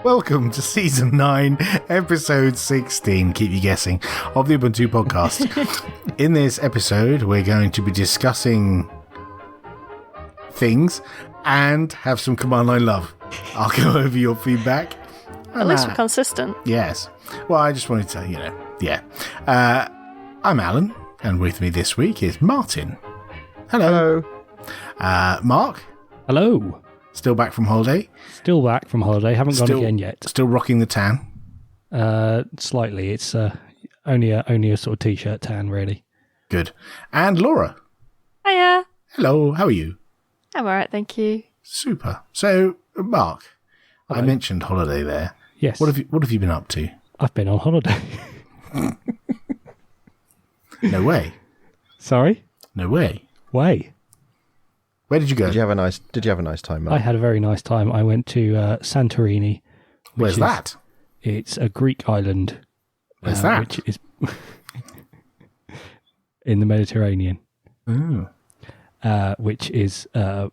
Welcome to Season 9, Episode 16, keep you guessing, of the Ubuntu Podcast. In this episode, we're going to be discussing things and have some command line love. I'll go over your feedback. At least we're consistent. Yes. Well, I just wanted to, yeah. I'm Alan, and with me this week is Martin. Hello. Mark. Hello. Still back from holiday? Still back from holiday. Haven't gone again yet. Still rocking the tan? Slightly. It's only a sort of t-shirt tan, really. Good. And Laura. Hiya. Hello. How are you? I'm alright, thank you. Super. So, Mark, Hello. I mentioned holiday there. Yes. What have you been up to? I've been on holiday. No way. Sorry? No way. Way. Where did you go? Did you have a nice time, Mark? I had a very nice time. I went to Santorini. Where's that? It's a Greek island. Where's that? Which is in the Mediterranean. Ooh. Which is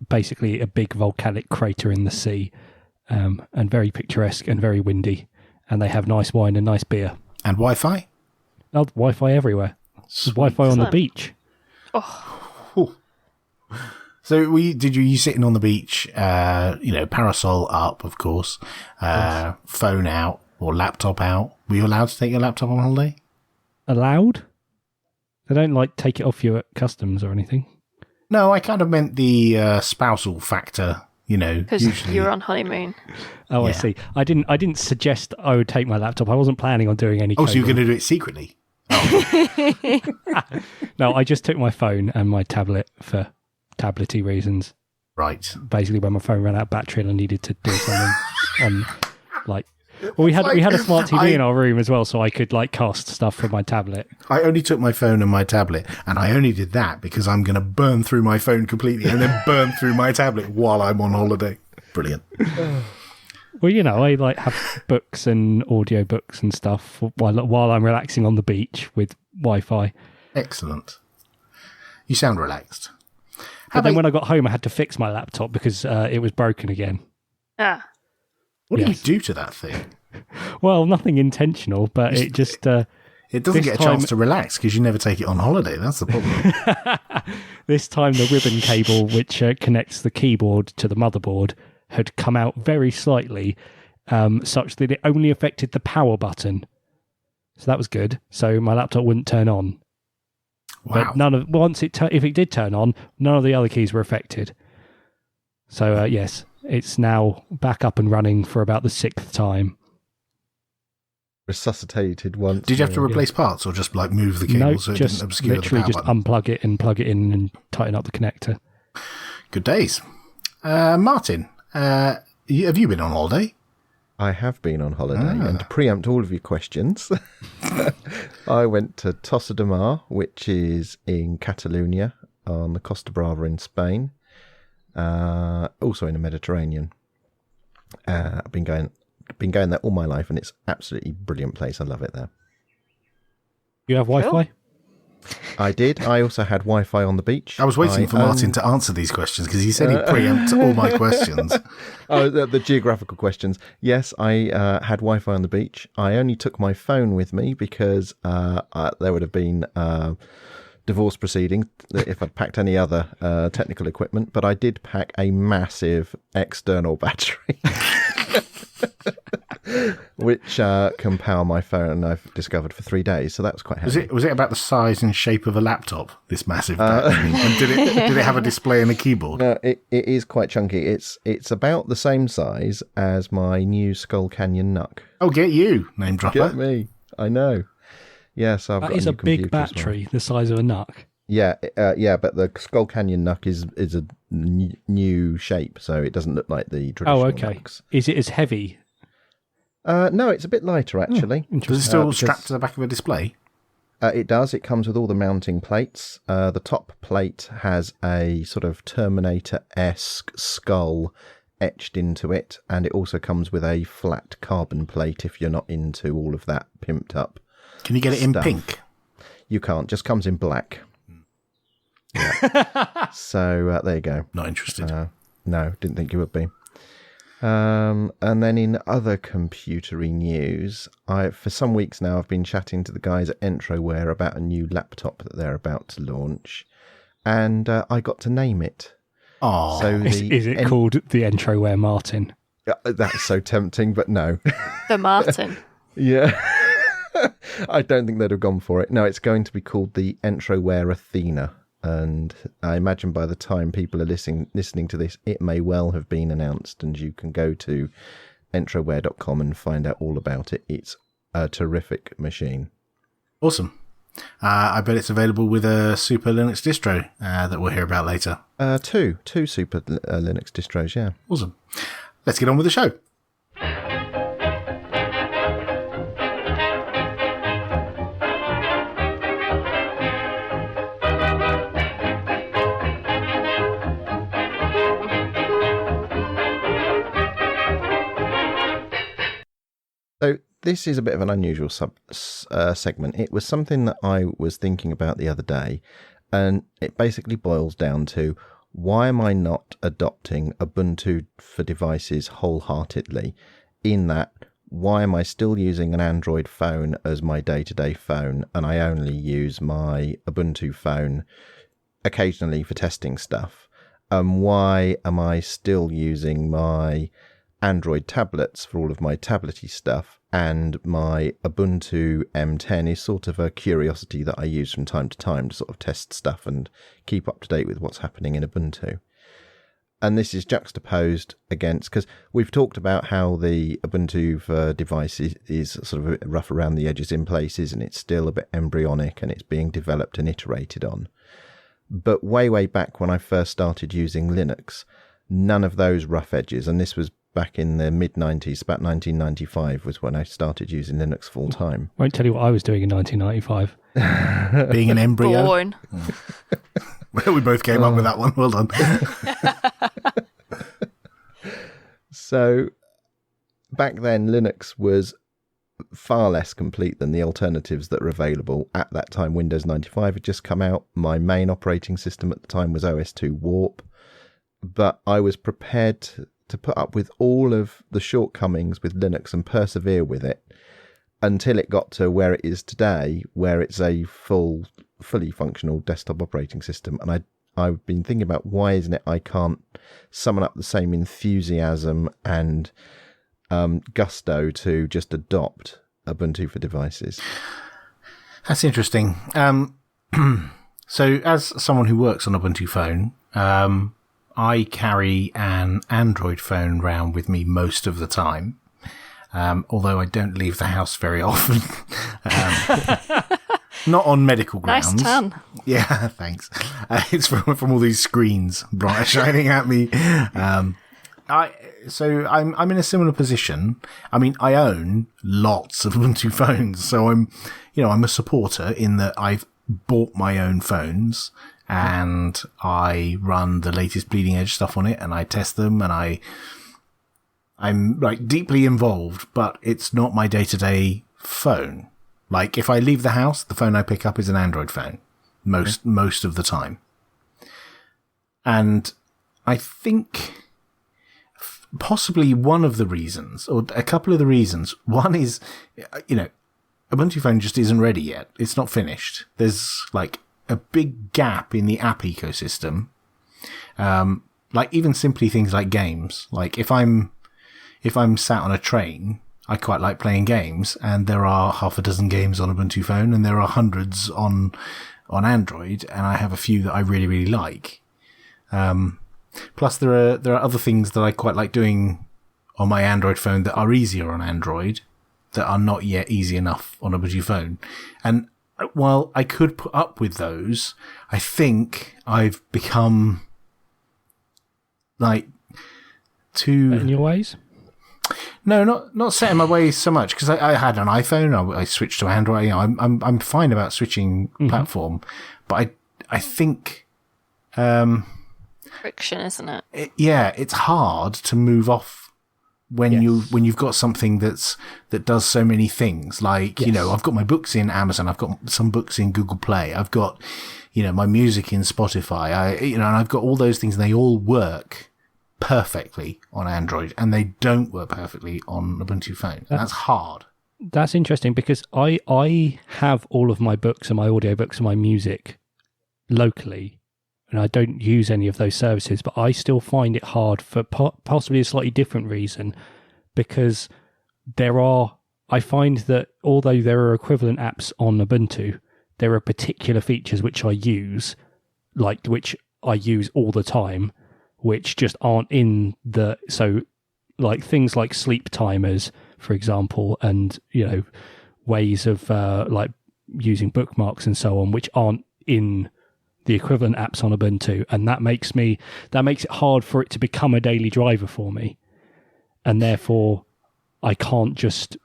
basically a big volcanic crater in the sea, and very picturesque and very windy. And they have nice wine and nice beer. And Wi-Fi? Oh, Wi-Fi everywhere. There's Wi-Fi on the beach. Oh. So you sitting on the beach, parasol up, of course, phone out or laptop out? Were you allowed to take your laptop on holiday? Allowed? They don't take it off you at customs or anything. No, I kind of meant the spousal factor, Because you were on honeymoon. Oh, Yeah. I see. I didn't suggest I would take my laptop. I wasn't planning on doing any Oh, so you're coding. going to do it secretly? No, I just took my phone and my tablet for tablety reasons. Right. Basically, when my phone ran out of battery and I needed to do something we had a smart TV in our room as well, so I could cast stuff from my tablet. I only took my phone and my tablet, and I only did that because I'm going to burn through my phone completely and then burn through my tablet while I'm on holiday. Brilliant. Well, I have books and audio books and stuff while I'm relaxing on the beach with Wi-Fi. Excellent. You sound relaxed. But then when I got home, I had to fix my laptop because it was broken again. Ah. What Yes. do you do to that thing? Well, nothing intentional, but it just... It doesn't This get a time- chance to relax because you never take it on holiday. That's the problem. This time the ribbon cable which connects the keyboard to the motherboard had come out very slightly, such that it only affected the power button. So that was good. So my laptop wouldn't turn on. Wow. But if it did turn on, none of the other keys were affected. So yes, it's now back up and running for about the 6th time. Resuscitated once. Did you have to replace parts or just move the cable No, so it just didn't obscure the literally power just button? unplug it and plug it in and tighten up the connector. Good days. Martin, have you been on holiday? I have been on holiday, and to preempt all of your questions, I went to Tossa de Mar, which is in Catalonia on the Costa Brava in Spain, also in the Mediterranean. I've been going there all my life, and it's absolutely brilliant place. I love it there. You have Wi-Fi? Cool. I did. I also had Wi-Fi on the beach. I was waiting for Martin to answer these questions because he said he'd preempt all my questions. Oh, the geographical questions. Yes, I had Wi-Fi on the beach. I only took my phone with me because there would have been divorce proceedings if I'd packed any other technical equipment. But I did pack a massive external battery, which can power my phone. I've discovered for 3 days, so that was quite handy. Was it about the size and shape of a laptop? This massive battery, and did it have a display and a keyboard? No, it is quite chunky. It's about the same size as my new Skull Canyon NUC. Oh, get you, name dropper. Get me, I know. Yes, I've That got is a a new big computer as well. battery, the size of a NUC. Yeah, but the Skull Canyon NUC is a new shape, so it doesn't look like the traditional okay. NUCs. Is it as heavy? No, it's a bit lighter actually. Does it still because- strap to the back of a display? It does. It comes with all the mounting plates. The top plate has a sort of Terminator-esque skull etched into it, and it also comes with a flat carbon plate if you're not into all of that pimped up. Can you get it in stuff. pink? You can't. Just comes in black. Yeah. So there you go. Not interested. No, didn't think you would be. And then in other computery news, for some weeks now I've been chatting to the guys at Entroware about a new laptop that they're about to launch, and I got to name it. Oh, so is it called the Entroware Martin? That's so tempting, but no. The Martin. Yeah. I don't think they'd have gone for it. No, it's going to be called the Entroware Athena. And I imagine by the time people are listening to this, it may well have been announced, and you can go to entroware.com and find out all about it. It's a terrific machine. Awesome. I bet it's available with a Super Linux distro that we'll hear about later. Two Super Linux distros, yeah. Awesome. Let's get on with the show. So this is a bit of an unusual segment. It was something that I was thinking about the other day, and it basically boils down to, why am I not adopting Ubuntu for devices wholeheartedly? In that, why am I still using an Android phone as my day-to-day phone, and I only use my Ubuntu phone occasionally for testing stuff? Why am I still using my Android tablets for all of my tablet-y stuff, and my Ubuntu M10 is sort of a curiosity that I use from time to time to sort of test stuff and keep up to date with what's happening in Ubuntu. And this is juxtaposed against, because we've talked about how the Ubuntu for devices is sort of rough around the edges in places, and it's still a bit embryonic, and it's being developed and iterated on. But way back when I first started using Linux, none of those rough edges, and this was back in the mid-90s, about 1995 was when I started using Linux full time. Won't tell you what I was doing in 1995. Being an embryo. Born. We both came up with that one. Well done. So back then, Linux was far less complete than the alternatives that are available. At that time, Windows 95 had just come out. My main operating system at the time was OS2 Warp. But I was prepared to put up with all of the shortcomings with Linux and persevere with it until it got to where it is today, where it's a fully functional desktop operating system. And I've been thinking about, why isn't it I can't summon up the same enthusiasm and gusto to just adopt Ubuntu for devices? That's interesting. So as someone who works on Ubuntu phone, I carry an Android phone around with me most of the time, although I don't leave the house very often. Not on medical grounds. Nice tan. Yeah, thanks. It's from all these screens bright shining at me. So I'm in a similar position. I mean, I own lots of Ubuntu phones, so I'm a supporter in that I've bought my own phones. And I run the latest bleeding edge stuff on it, and I test them, and I'm like deeply involved, but it's not my day-to-day phone. Like, if I leave the house, the phone I pick up is an Android phone most of the time. And I think possibly one of the reasons, or a couple of the reasons, one is, Ubuntu phone just isn't ready yet. It's not finished. There's like a big gap in the app ecosystem. Like even simply things like games. Like if I'm sat on a train, I quite like playing games, and there are half a dozen games on Ubuntu phone, and there are hundreds on Android, and I have a few that I really, really like. Plus there are other things that I quite like doing on my Android phone that are easier on Android, that are not yet easy enough on Ubuntu phone. And while I could put up with those, I think I've become like too... In your ways? No, not set in my ways so much, because I had an iPhone, I switched to Android. I'm fine about switching platform, but I think friction, isn't it? It's hard to move off when you've got something that does so many things. Like, I've got my books in Amazon, I've got some books in Google Play, I've got, my music in Spotify, and I've got all those things, and they all work perfectly on Android, and they don't work perfectly on Ubuntu phone. That's hard. That's interesting because I have all of my books and my audiobooks and my music locally, and I don't use any of those services, but I still find it hard for possibly a slightly different reason, because I find that although there are equivalent apps on Ubuntu, there are particular features which I use, which I use all the time, which just aren't in so like things like sleep timers, for example, and ways of like using bookmarks and so on, which aren't in the equivalent apps on Ubuntu, and that makes it hard for it to become a daily driver for me, and therefore I can't just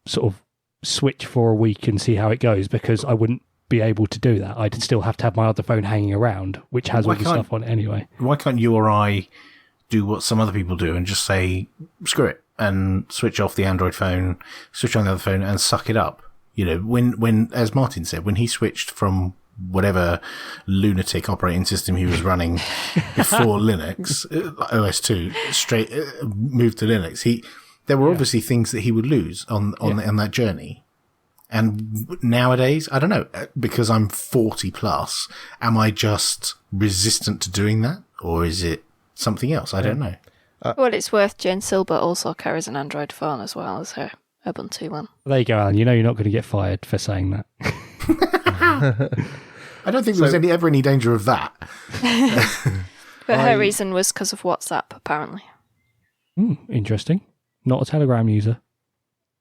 sort of switch for a week and see how it goes, because I wouldn't be able to do that. I'd still have to have my other phone hanging around, which has all the stuff on it anyway. Why can't you or I do what some other people do and just say, screw it, and switch off the Android phone, switch on the other phone and suck it up? When, as Martin said, when he switched from whatever lunatic operating system he was running before Linux, OS2, straight moved to Linux, there were obviously things that he would lose on that journey. And nowadays, I don't know, because I'm 40 plus, am I just resistant to doing that? Or is it something else? I don't know. Well, it's worth Jane Silber also carries an Android phone as well as her Ubuntu one. There you go, Alan. You're not going to get fired for saying that. I don't think there was ever any danger of that. But her reason was because of WhatsApp, apparently. Interesting. Not a Telegram user.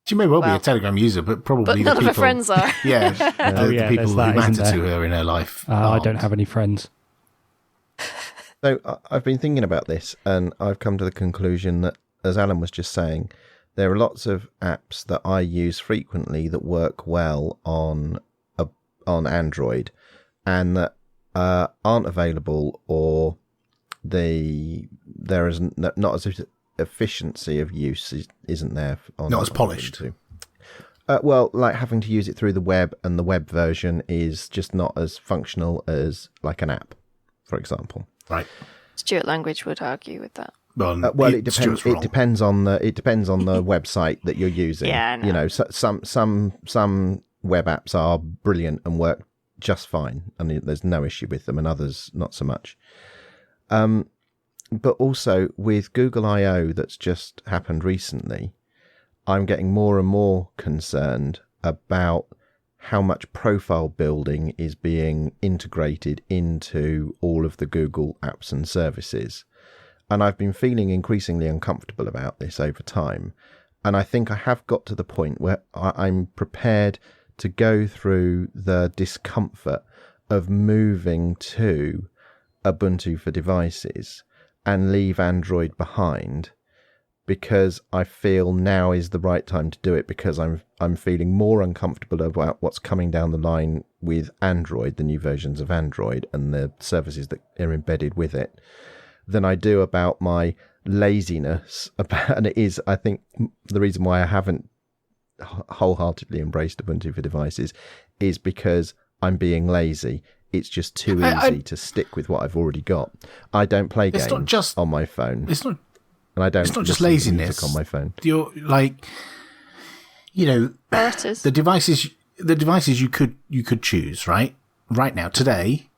She may well be a Telegram user, but probably none of her friends are. Yeah, the people who matter to her in her life. I don't have any friends. So I've been thinking about this, and I've come to the conclusion that, as Alan was just saying, there are lots of apps that I use frequently that work well on Android, and that aren't available, or there is not as efficiency of use isn't there. Not as polished. Well, like having to use it through the web, and the web version is just not as functional as like an app, for example. Right. Stuart Language would argue with that. Well, it depends. It depends on the website that you're using. Yeah, I know. Some web apps are brilliant and work just fine, and there's no issue with them, and others not so much. But also with Google I/O that's just happened recently, I'm getting more and more concerned about how much profile building is being integrated into all of the Google apps and services. And I've been feeling increasingly uncomfortable about this over time. And I think I have got to the point where I'm prepared to go through the discomfort of moving to Ubuntu for devices and leave Android behind, because I feel now is the right time to do it, because I'm feeling more uncomfortable about what's coming down the line with Android, the new versions of Android and the services that are embedded with it, than I do about my laziness and it is, I think, the reason why I haven't wholeheartedly embraced Ubuntu for devices is because I'm being lazy. It's just too easy to stick with what I've already got. I don't play games on my phone. It's not. And I don't. It's not just laziness on my phone. You're like, the devices you could choose, right? Right now, today,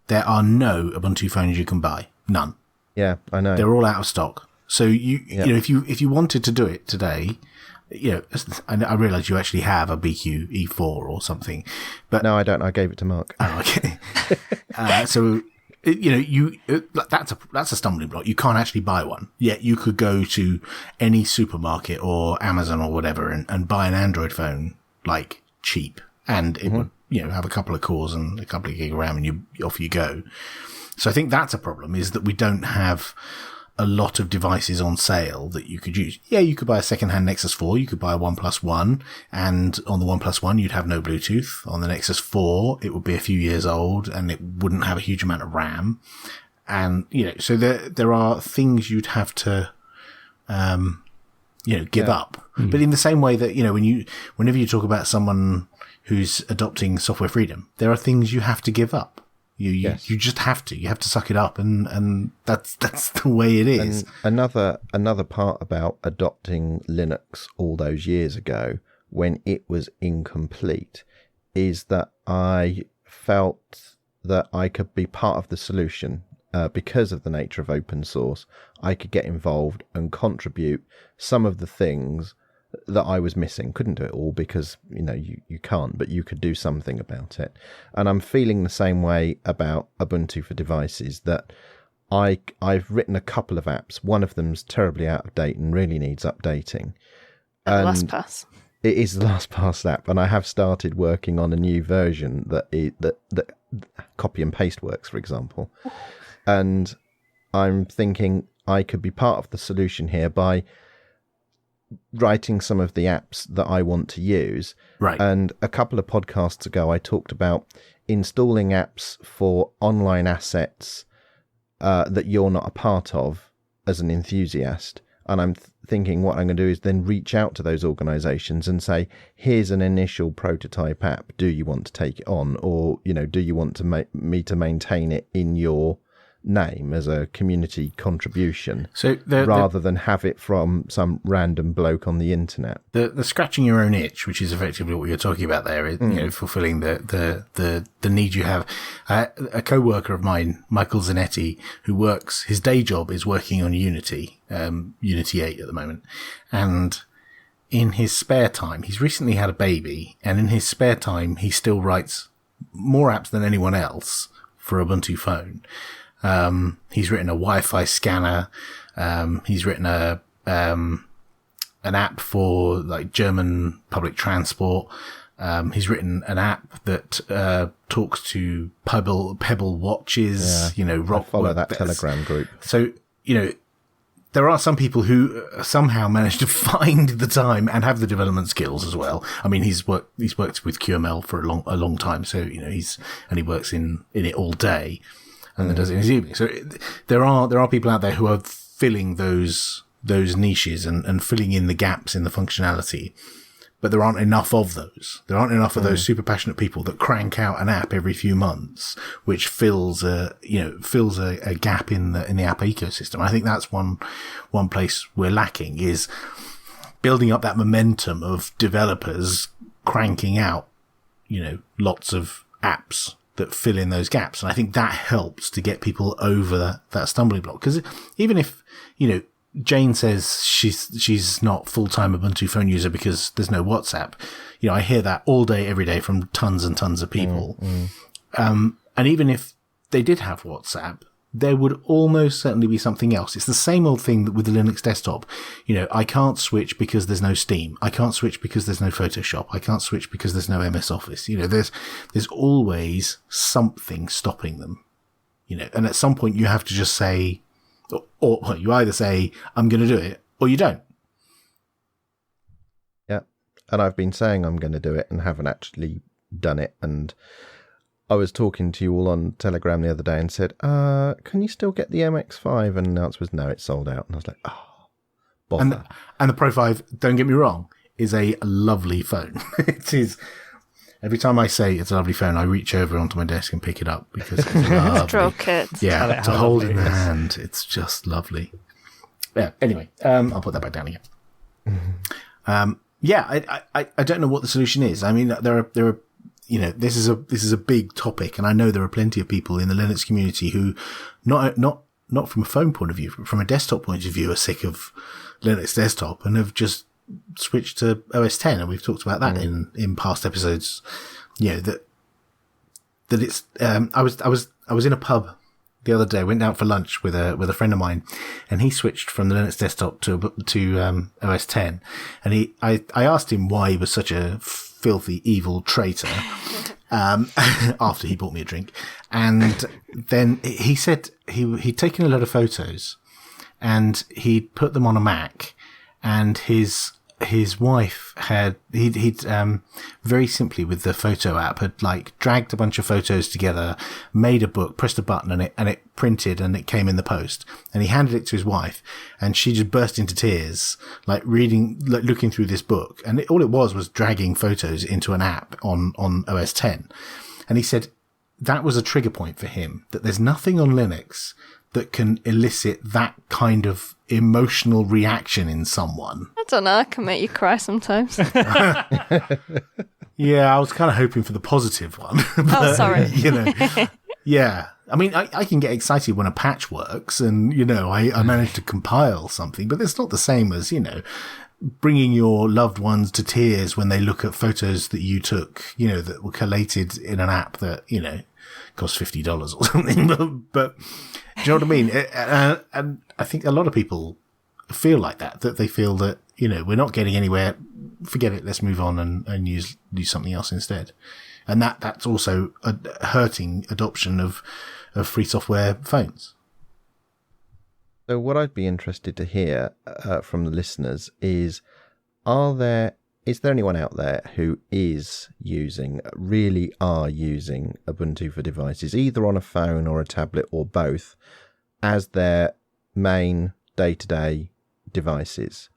there are no Ubuntu phones you can buy. None. Yeah, I know. They're all out of stock. So if you wanted to do it today, I realise you actually have a BQ E4 or something, but no, I don't. I gave it to Mark. Oh, okay. That's a stumbling block. You can't actually buy one. Yet you could go to any supermarket or Amazon or whatever and buy an Android phone like cheap, and it would have a couple of cores and a couple of gig of RAM, and off you go. So I think that's a problem, is that we don't have a lot of devices on sale that you could use. Yeah, you could buy a second-hand Nexus 4, you could buy a OnePlus One, and on the OnePlus One, you'd have no Bluetooth. On the Nexus 4, it would be a few years old, and it wouldn't have a huge amount of RAM. And, so there are things you'd have to, give up. Mm. But in the same way that, whenever you talk about someone who's adopting software freedom, there are things you have to give up. You just have to. You have to suck it up, and that's the way it is. And another part about adopting Linux all those years ago, when it was incomplete, is that I felt that I could be part of the solution. Because of the nature of open source, I could get involved and contribute some of the things that I was missing. Couldn't do it all because, you can't, but you could do something about it. And I'm feeling the same way about Ubuntu for devices, that I've written a couple of apps. One of them's terribly out of date and really needs updating. And LastPass. It is the LastPass app, and I have started working on a new version that copy and paste works, for example. And I'm thinking I could be part of the solution here by writing some of the apps that I want to use. Right. And a couple of podcasts ago, I talked about installing apps for online assets that you're not a part of as an enthusiast. And I'm thinking what I'm going to do is then reach out to those organizations and say, here's an initial prototype app. Do you want to take it on? Or, do you want to me to maintain it in your name as a community contribution, rather than have it from some random bloke on the internet? The scratching your own itch, which is effectively what you're talking about there, is fulfilling the need you have. A co-worker of mine, Michael Zanetti, his day job is working on Unity 8 at the moment, and in his spare time, he's recently had a baby, and in his spare time he still writes more apps than anyone else for Ubuntu Phone. He's written a Wi-Fi scanner. He's written an app for like German public transport. He's written an app that talks to Pebble watches. I follow that Telegram group. So there are some people who somehow manage to find the time and have the development skills as well. I mean, he's worked with QML for a long time, so he works in it all day. And then does it in his evening. So there are people out there who are filling those niches and filling in the gaps in the functionality, but there aren't enough of those. There aren't enough of those super passionate people that crank out an app every few months, which fills a gap in the app ecosystem. I think that's one place we're lacking, is building up that momentum of developers cranking out, lots of apps that fill in those gaps. And I think that helps to get people over that stumbling block. Because even if, Jane says she's not full-time Ubuntu phone user because there's no WhatsApp, I hear that all day, every day from tons and tons of people. And even if they did have WhatsApp, there would almost certainly be something else. It's the same old thing with the Linux desktop. I can't switch because there's no Steam. I can't switch because there's no Photoshop. I can't switch because there's no MS Office. There's always something stopping them. And at some point you have to just say, or you either say, I'm going to do it, or you don't. Yeah. And I've been saying I'm going to do it and haven't actually done it. And I was talking to you all on Telegram the other day and said, can you still get the MX5? And the answer was no, it's sold out. And I was like, bother. And the Pro 5, don't get me wrong, is a lovely phone. It is. Every time I say it's a lovely phone, I reach over onto my desk and pick it up because it's lovely. Stroke it. Yeah, to hold in the hand, it's just lovely. Yeah. Anyway, I'll put that back down again. I don't know what the solution is. I mean, there are. This is a big topic, and I know there are plenty of people in the Linux community who, not from a phone point of view, but from a desktop point of view, are sick of Linux desktop and have just switched to OS 10, and we've talked about that in past episodes. That it's. I was in a pub the other day. Went out for lunch with a friend of mine, and he switched from the Linux desktop to OS 10, and I asked him why he was such a filthy, evil traitor, after he bought me a drink. And then he said he'd taken a lot of photos and he'd put them on a Mac, and his wife he'd very simply with the photo app had like dragged a bunch of photos together, made a book, pressed a button, and it printed and it came in the post, and he handed it to his wife, and she just burst into tears, looking through this book, and all it was dragging photos into an app on OS 10. And he said that was a trigger point for him, that there's nothing on Linux that can elicit that kind of emotional reaction in someone. I don't know, I can make you cry sometimes. Yeah, I was kind of hoping for the positive one. But, Oh, sorry. Yeah. I mean, I can get excited when a patch works and, I manage to compile something, but it's not the same as, bringing your loved ones to tears when they look at photos that you took, that were collated in an app that, cost $50 or something. But do you know what I mean? And I think a lot of people feel like that they feel that, we're not getting anywhere. Forget it. Let's move on and do something else instead. And that's also hurting adoption of free software phones. So what I'd be interested to hear from the listeners is there anyone out there who really are using Ubuntu for devices, either on a phone or a tablet or both, as their main day-to-day devices?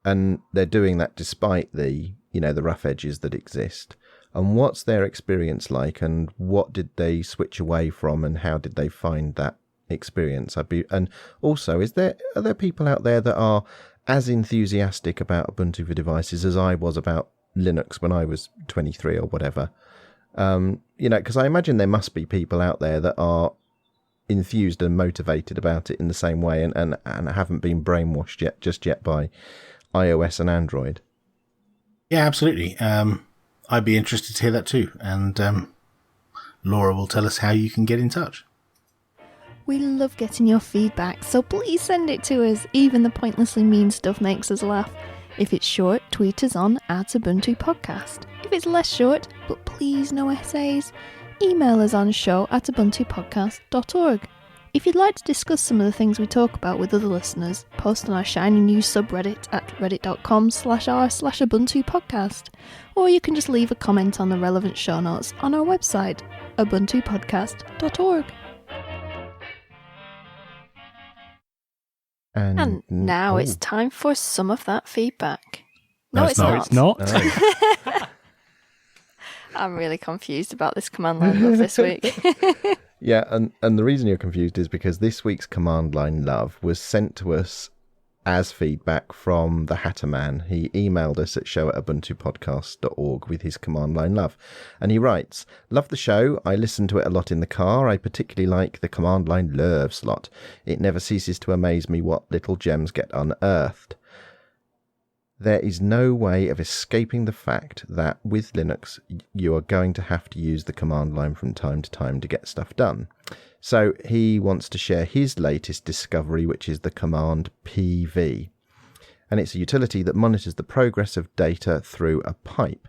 And they're doing that despite the rough edges that exist. And what's their experience like, and what did they switch away from, and how did they find that experience? And also, are there people out there that are as enthusiastic about Ubuntu for devices as I was about Linux when I was 23 or whatever? Because I imagine there must be people out there that are enthused and motivated about it in the same way, and haven't been brainwashed yet by iOS and Android. Yeah, absolutely. I'd be interested to hear that too. And Laura will tell us how you can get in touch. We love getting your feedback, so please send it to us. Even the pointlessly mean stuff makes us laugh. If it's short, tweet us on @Ubuntu Podcast. If it's less short, but please no essays, email us on show@ubuntupodcast.org. If you'd like to discuss some of the things we talk about with other listeners, post on our shiny new subreddit at reddit.com/r/Ubuntu Podcast. Or you can just leave a comment on the relevant show notes on our website, ubuntupodcast.org. And now it's time for some of that feedback. No, it's not. It's not. No. I'm really confused about this command line love this week. Yeah, and the reason you're confused is because this week's command line love was sent to us as feedback from the Hatter Man. He emailed us at show@ubuntupodcast.org with his command line love. And he writes, "Love the show. I listen to it a lot in the car. I particularly like the command line love slot. It never ceases to amaze me what little gems get unearthed. There is no way of escaping the fact that with Linux, you are going to have to use the command line from time to time to get stuff done." So he wants to share his latest discovery, which is the command PV. And it's a utility that monitors the progress of data through a pipe.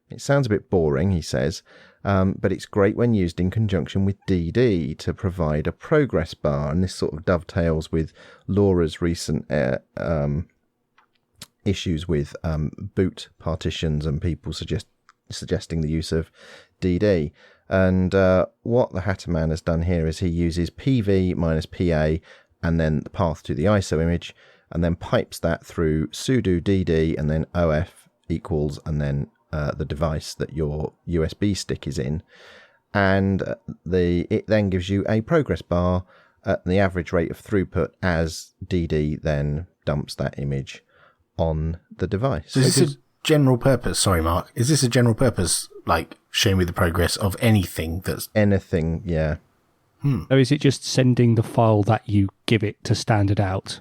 It sounds a bit boring, he says, but it's great when used in conjunction with DD to provide a progress bar. And this sort of dovetails with Laura's recent issues with boot partitions and people suggesting the use of DD. And what the Hatterman has done here is he uses PV minus PA and then the path to the ISO image, and then pipes that through sudo DD and then OF equals and then the device that your USB stick is in. And it then gives you a progress bar at the average rate of throughput as DD then dumps that image on the device. So is this a general purpose? Sorry, Mark. Is this a general purpose, like showing me the progress of anything that's... Anything, yeah. So is it just sending the file that you give it to standard out?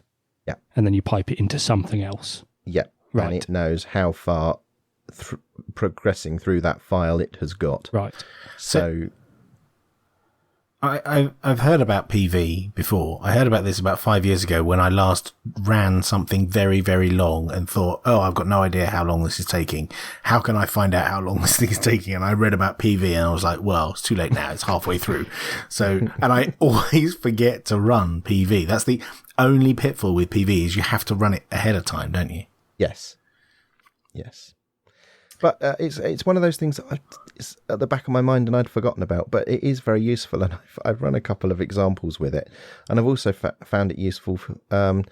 Yeah. And then you pipe it into something else? Yeah. Right. And it knows how far progressing through that file it has got. Right. So I've heard about PV before. I heard about this about 5 years ago when I last ran something very, very long and thought, oh, I've got no idea how long this is taking. How can I find out how long this thing is taking? And I read about PV and I was like, well, it's too late now. It's halfway through. So, and I always forget to run PV. That's the only pitfall with PV is you have to run it ahead of time, don't you? Yes. But it's one of those things that it's at the back of my mind and I'd forgotten about, but it is very useful, and I've run a couple of examples with it, and I've also found it useful for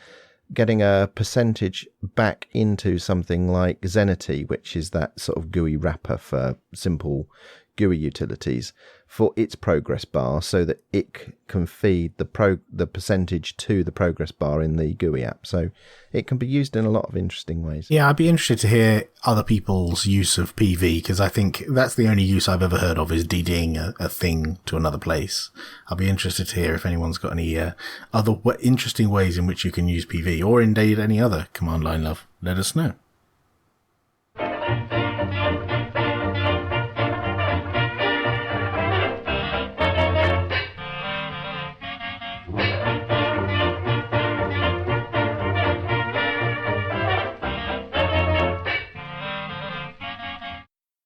getting a percentage back into something like Zenity, which is that sort of GUI wrapper for simple GUI utilities for its progress bar so that it can feed the percentage to the progress bar in the GUI app. So it can be used in a lot of interesting ways. Yeah, I'd be interested to hear other people's use of PV, because I think that's the only use I've ever heard of, is DDing a thing to another place. I'll be interested to hear if anyone's got any other interesting ways in which you can use PV, or indeed any other command line love. Let us know.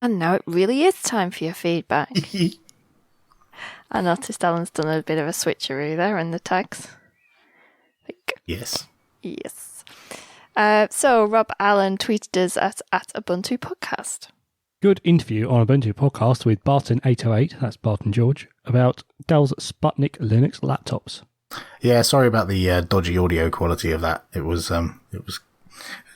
And now it really is time for your feedback. I noticed Alan's done a bit of a switcheroo there in the tags. Yes. Yes. So Rob Allen tweeted us at Ubuntu Podcast. Good interview on Ubuntu Podcast with Barton808, that's Barton George, about Dell's Sputnik Linux laptops. Yeah, sorry about the dodgy audio quality of that. It was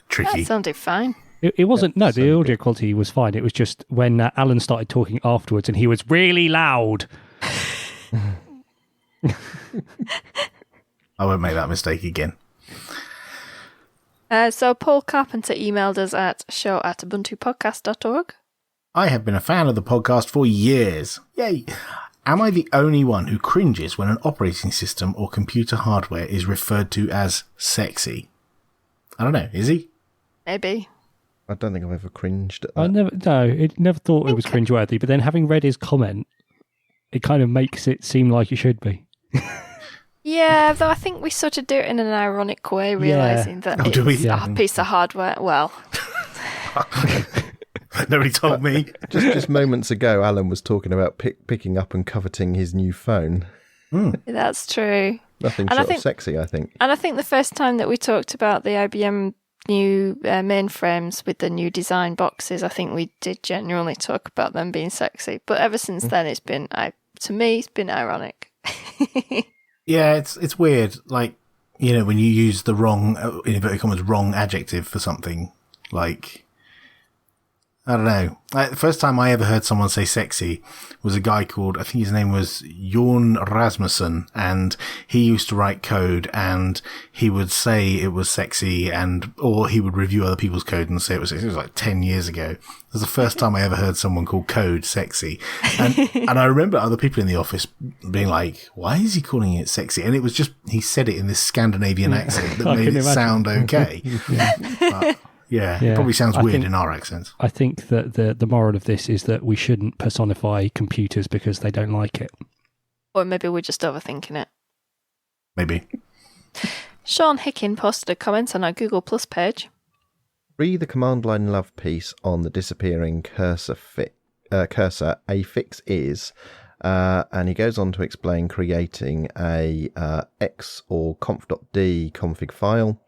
tricky. That sounded fine. It wasn't, no, the audio quality was fine. It was just when Alan started talking afterwards and he was really loud. I won't make that mistake again. So Paul Carpenter emailed us at show@ubuntupodcast.org. I have been a fan of the podcast for years. Yay! Am I the only one who cringes when an operating system or computer hardware is referred to as sexy? I don't know. Is he? Maybe. I don't think I've ever cringed at that. I never thought it was cringeworthy, but then having read his comment, it kind of makes it seem like it should be. Yeah, though I think we sort of do it in an ironic way, realising that it's a piece of hardware. Well, nobody told me. Just moments ago, Alan was talking about picking up and coveting his new phone. That's true. Nothing short of sexy, I think. And I think the first time that we talked about the IBM new mainframes with the new design boxes, I think we did genuinely talk about them being sexy. But ever since then, it's been, to me, it's been ironic. Yeah, it's weird. Like, you know, when you use the wrong, in inverted commas, wrong adjective for something, like, I don't know. The first time I ever heard someone say sexy was a guy called, I think his name was Jorn Rasmussen, and he used to write code, and he would say it was sexy, or he would review other people's code and say it was sexy. It was like 10 years ago. It was the first time I ever heard someone call code sexy. And I remember other people in the office being like, why is he calling it sexy? And it was just, he said it in this Scandinavian accent that made it sound okay. But, yeah, it probably sounds weird in our accents. I think that the moral of this is that we shouldn't personify computers because they don't like it. Or maybe we're just overthinking it. Maybe. Sean Hickin posted a comment on our Google Plus page. Read the command line love piece on the disappearing cursor. A fix is, and he goes on to explain creating a x or conf.d config file.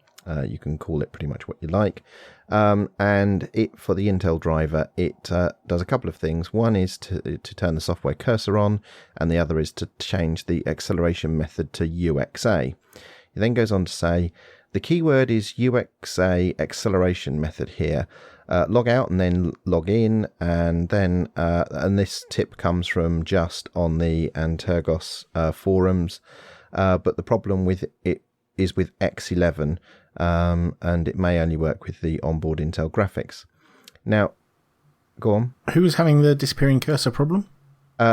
You can call it pretty much what you like. And it, for the Intel driver, it does a couple of things. One is to turn the software cursor on, and the other is to change the acceleration method to UXA. He then goes on to say, the keyword is UXA acceleration method here. Log out and then log in, and then and this tip comes from Just on the Antergos forums. But the problem with it is with X11. And it may only work with the onboard Intel graphics. Now, go on. Who was having the disappearing cursor problem?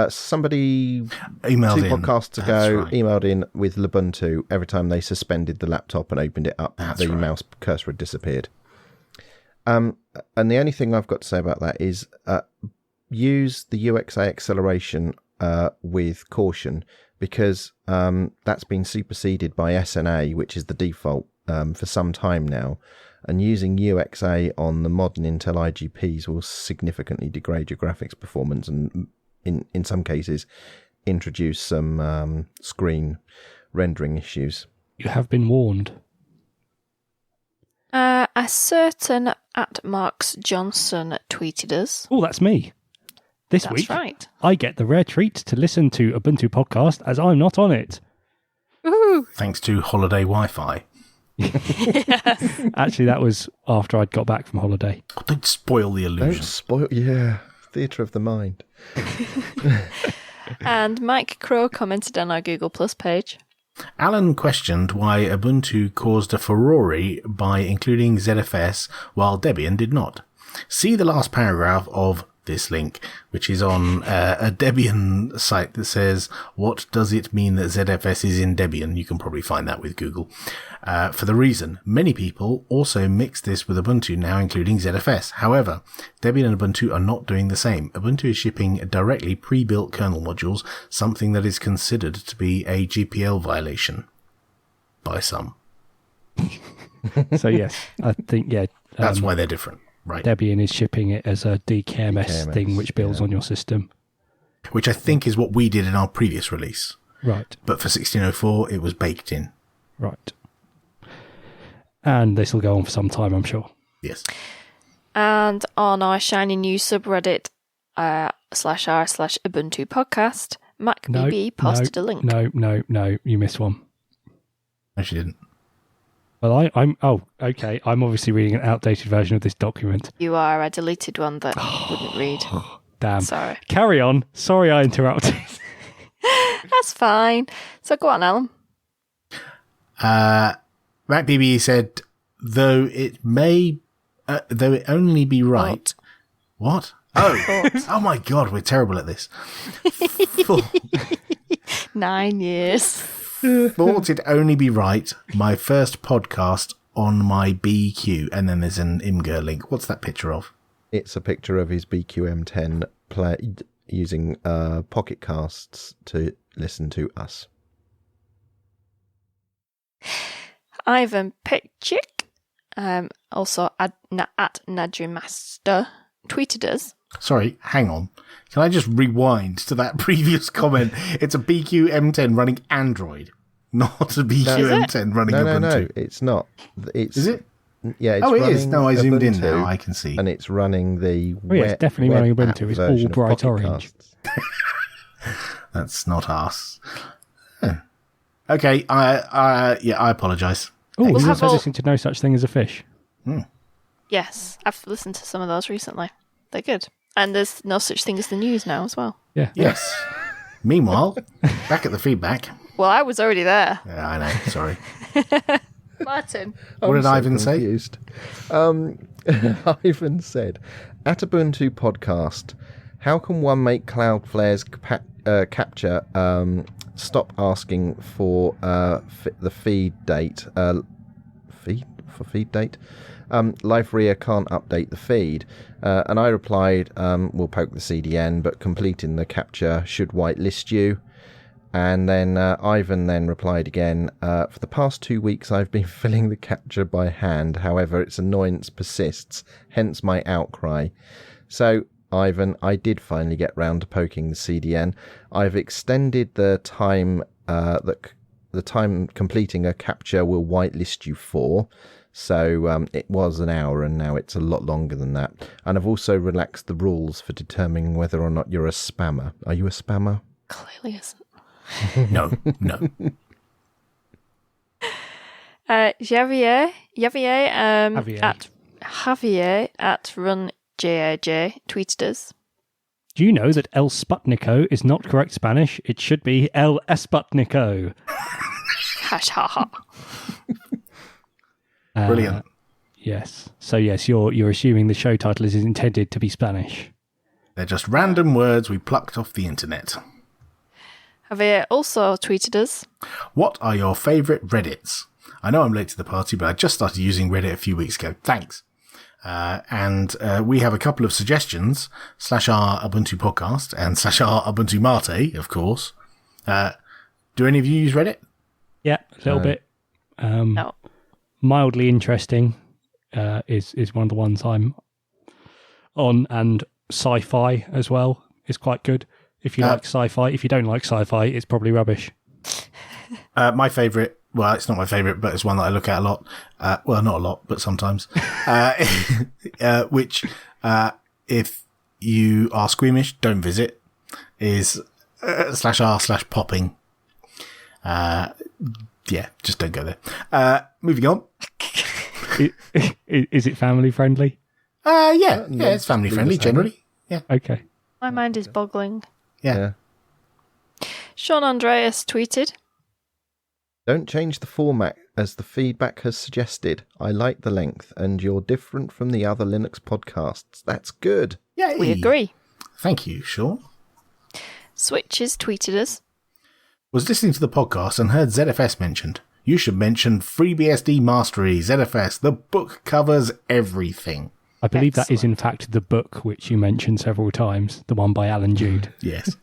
Somebody emailed 2 podcasts ago right. emailed in with Ubuntu. Every time they suspended the laptop and opened it up, the mouse cursor had disappeared. And the only thing I've got to say about that is use the UXA acceleration with caution, because that's been superseded by SNA, which is the default for some time now, and using UXA on the modern Intel IGPs will significantly degrade your graphics performance and in some cases introduce some screen rendering issues. You have been warned. A certain @Marks Johnson tweeted us. Oh, that's me. This That's week, right. I get the rare treat to listen to Ubuntu Podcast as I'm not on it. Ooh. Thanks to holiday Wi-Fi. Yes. Actually, that was after I'd got back from holiday. Oh, don't spoil the illusion. Don't spoil, yeah. Theatre of the mind. And Mike Crow commented on our Google Plus page. Alan questioned why Ubuntu caused a furore by including ZFS while Debian did not. See the last paragraph of this link, which is on a Debian site that says, what does it mean that ZFS is in Debian? You can probably find that with Google. For the reason, many people also mix this with Ubuntu now, including ZFS. However, Debian and Ubuntu are not doing the same. Ubuntu is shipping directly pre-built kernel modules, something that is considered to be a GPL violation by some. So yes, I think, yeah. That's why they're different. Right. Debian is shipping it as a DKMS thing, which builds on your system. Which I think is what we did in our previous release. Right. But for 1604, it was baked in. Right. And this will go on for some time, I'm sure. Yes. And on our shiny new subreddit, /r/Ubuntu podcast, MacBB posted a link. No, you missed one. No, she didn't. Well, I'm okay. I'm obviously reading an outdated version of this document. You are. I deleted one that wouldn't read. Damn. Sorry. Carry on. Sorry I interrupted. That's fine. So go on, Alan. MacBB said, though it only be right. What? Oh my God, we're terrible at this. 9 years. Thought it only be right. My first podcast on my BQ, and then there's an Imgur link. What's that picture of? It's a picture of his BQM10 using Pocket Casts to listen to us. Ivan Pitchik, also at Nadrimaster, tweeted us. Sorry, hang on. Can I just rewind to that previous comment? It's a BQ M10 running Android, not a BQ M10 running Ubuntu. No, it's not. Is it? Yeah, it's it is. No, I zoomed in Ubuntu, now. I can see. And it's running the it's definitely running Ubuntu. It's all bright orange. That's not us. Okay, I apologise. Oh, you've also listened to No Such Thing as a Fish. Yes, I've listened to some of those recently. They're good. And there's No Such Thing as the News now as well. Yeah. Yes. Meanwhile, back at the feedback. Well, I was already there. Yeah, I know. Sorry. Martin. What did Ivan say? Ivan said, at Ubuntu Podcast, how can one make Cloudflare's capture stop asking for the feed date? Feed date? Liveria can't update the feed. And I replied, we'll poke the CDN, but completing the capture should whitelist you. And then Ivan then replied again, for the past 2 weeks I've been filling the capture by hand. However, its annoyance persists, hence my outcry. So, Ivan, I did finally get round to poking the CDN. I've extended the time the time completing a capture will whitelist you for. So it was an hour and now it's a lot longer than that. And I've also relaxed the rules for determining whether or not you're a spammer. Are you a spammer? Clearly isn't. No. Javier at RunJAJ tweeted us. Do you know that El Sputnico is not correct Spanish? It should be El Esputnico. Hash ha ha. Brilliant. Yes. So yes, you're assuming the show title is intended to be Spanish. They're just random words we plucked off the internet. Javier also tweeted us. What are your favourite Reddits? I know I'm late to the party, but I just started using Reddit a few weeks ago. Thanks. And we have a couple of suggestions, /r Ubuntu Podcast and /r Ubuntu Mate, of course. Do any of you use Reddit? Yeah, a little bit. No. Mildly interesting is one of the ones I'm on, and sci-fi as well is quite good. If you like sci-fi, if you don't like sci-fi, it's probably rubbish. My favourite, well, it's not my favourite, but it's one that I look at a lot. Well, not a lot, but sometimes. Which, if you are squeamish, don't visit, is /r/popping. Yeah, just don't go there. Moving on. Is it family friendly? Yeah, it's family friendly generally. Yeah. Okay. My mind is boggling. Yeah. Sean Andreas tweeted, Don't change the format as the feedback has suggested. I like the length, and you're different from the other Linux podcasts. That's good. Yay. we agree. Thank you, Sean. Switches tweeted us, Was listening to the podcast and heard ZFS mentioned. You should mention FreeBSD Mastery, ZFS. The book covers everything. I believe that is in fact the book which you mentioned several times, the one by Alan Jude. Yes.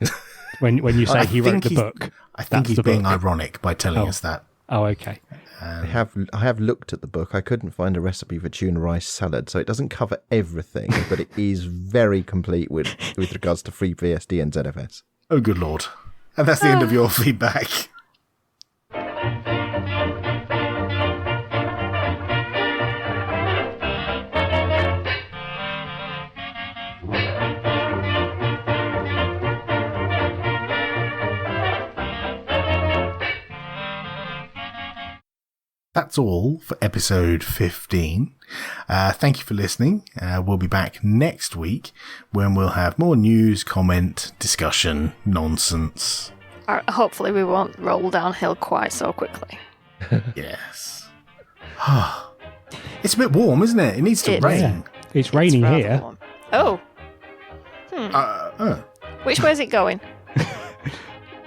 When you say I he wrote think the he's- book. I think that's he's the being book. ironic by telling us that. Oh, okay. I have looked at the book. I couldn't find a recipe for tuna rice salad, so it doesn't cover everything, but it is very complete with regards to FreeBSD and ZFS. Oh, good Lord. And that's the end of your feedback. That's all for episode 15. Thank you for listening. We'll be back next week when we'll have more news, comment, discussion, nonsense. hopefully we won't roll downhill quite so quickly. Yes. It's a bit warm, isn't it? It needs to It is. rain. It's raining rather here. warm. Oh, which way is it going?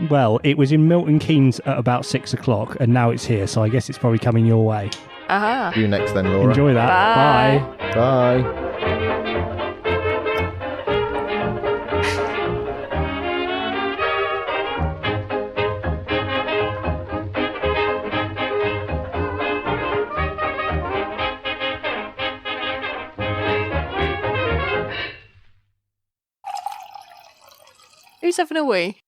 Well, it was in Milton Keynes at about 6 o'clock, and now it's here, so I guess it's probably coming your way. Aha. See you next then, Laura. Enjoy that. Bye. Bye. Who's having a wee?